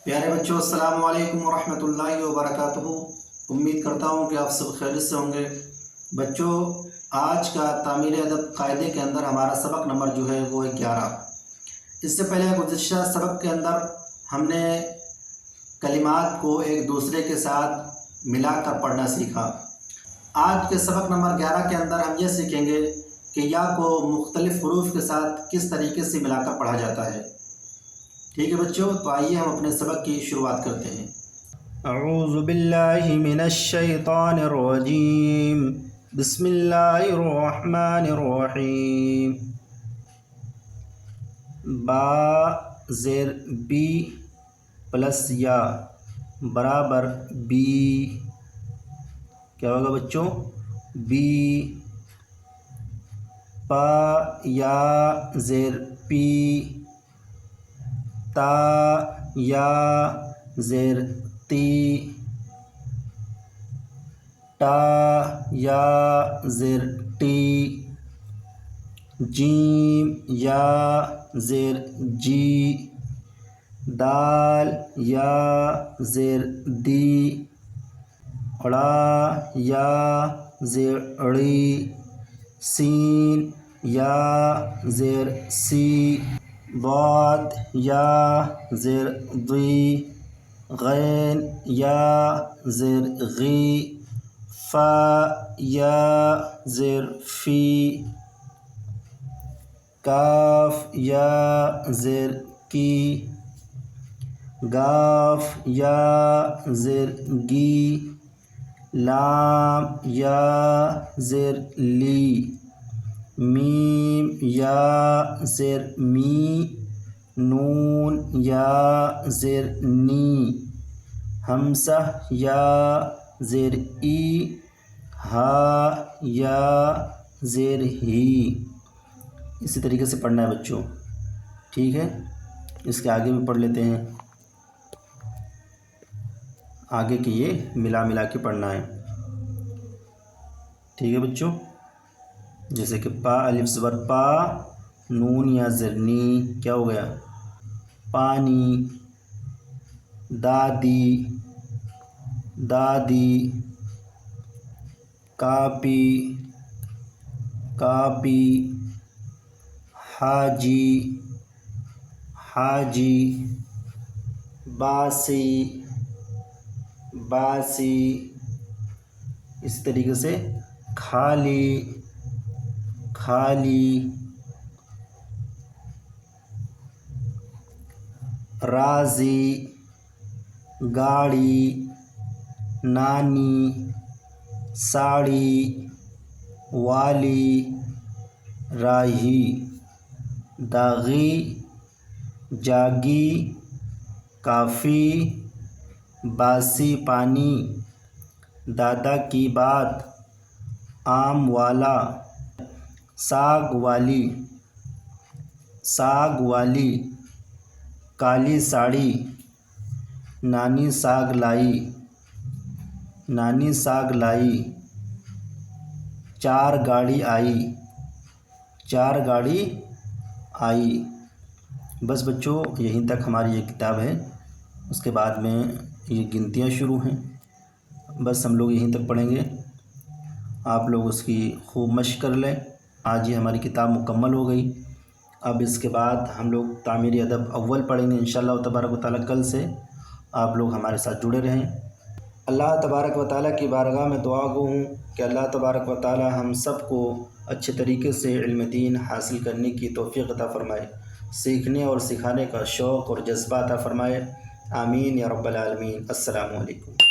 پیارے بچوں، السلام علیکم ورحمۃ اللہ وبرکاتہ۔ امید کرتا ہوں کہ آپ سب خیریت سے ہوں گے۔ بچوں، آج کا تعمیر ادب قاعدے کے اندر ہمارا سبق نمبر جو ہے وہ 11۔ اس سے پہلے گزشتہ سبق کے اندر ہم نے کلمات کو ایک دوسرے کے ساتھ ملا کر پڑھنا سیکھا۔ آج کے سبق نمبر 11 کے اندر ہم یہ سیکھیں گے کہ یا کو مختلف حروف کے ساتھ کس طریقے سے ملا کر پڑھا جاتا ہے۔ ٹھیک ہے بچوں، تو آئیے ہم اپنے سبق کی شروعات کرتے ہیں۔ اعوذ باللہ من الشیطان الرجیم، بسم اللہ الرحمن الرحیم۔ با زیر بی پلس یا برابر بی، کیا ہوگا بچوں؟ بی۔ پا یا زیر پی، تا یا زیر تی، ٹا یا زیر ٹی، جیم یا زیر جی، دال یا زیر دی، ڑا یا زیر ڑی، سین یا زیر سی، ضاد یا زیر ضی، غین یا زیر غی، فا یا زیر فی، کاف یا زیر کی، گاف یا زیر گی، لام یا زیر لی، میم یا زیر می، نون یا زیر نی، ہمزہ یا زیر ای، ہا یا زیر ہی۔ اسی طریقے سے پڑھنا ہے بچوں، ٹھیک ہے؟ اس کے آگے بھی پڑھ لیتے ہیں، آگے کے یہ ملا کے پڑھنا ہے، ٹھیک ہے بچوں؟ جیسے کہ پا الف زبر پا، نون یا زیر نی، کیا ہو گیا؟ پانی، دادی، دادی، کاپی، کاپی، حاجی، حاجی، باسی، باسی۔ اس طریقے سے کھالی، کھالی، راضی، گاڑی، نانی، ساڑی، والی، راہی، داغی، جاگی، کافی، باسی پانی، دادا کی بات، آم والا، ساگ والی، ساگ والی، کالی ساڑی، نانی ساگ لائی، نانی ساگ لائی، چار گاڑی آئی، چار گاڑی آئی۔ بس بچوں، یہیں تک ہماری یہ کتاب ہے، اس کے بعد میں یہ گنتیاں شروع ہیں، بس ہم لوگ یہیں تک پڑھیں گے۔ آپ لوگ اس کی خوب مشق کر لیں۔ آج یہ ہماری کتاب مکمل ہو گئی۔ اب اس کے بعد ہم لوگ تعمیری ادب اول پڑھیں گے انشاءاللہ تبارک و تعالیٰ کل سے۔ آپ لوگ ہمارے ساتھ جڑے رہیں۔ اللہ تبارک و تعالیٰ کی بارگاہ میں دعا گو ہوں کہ اللہ تبارک و تعالیٰ ہم سب کو اچھے طریقے سے علم دین حاصل کرنے کی توفیق عطا فرمائے، سیکھنے اور سکھانے کا شوق اور جذبہ عطا فرمائے۔ آمین یا رب العالمین۔ السلام علیکم۔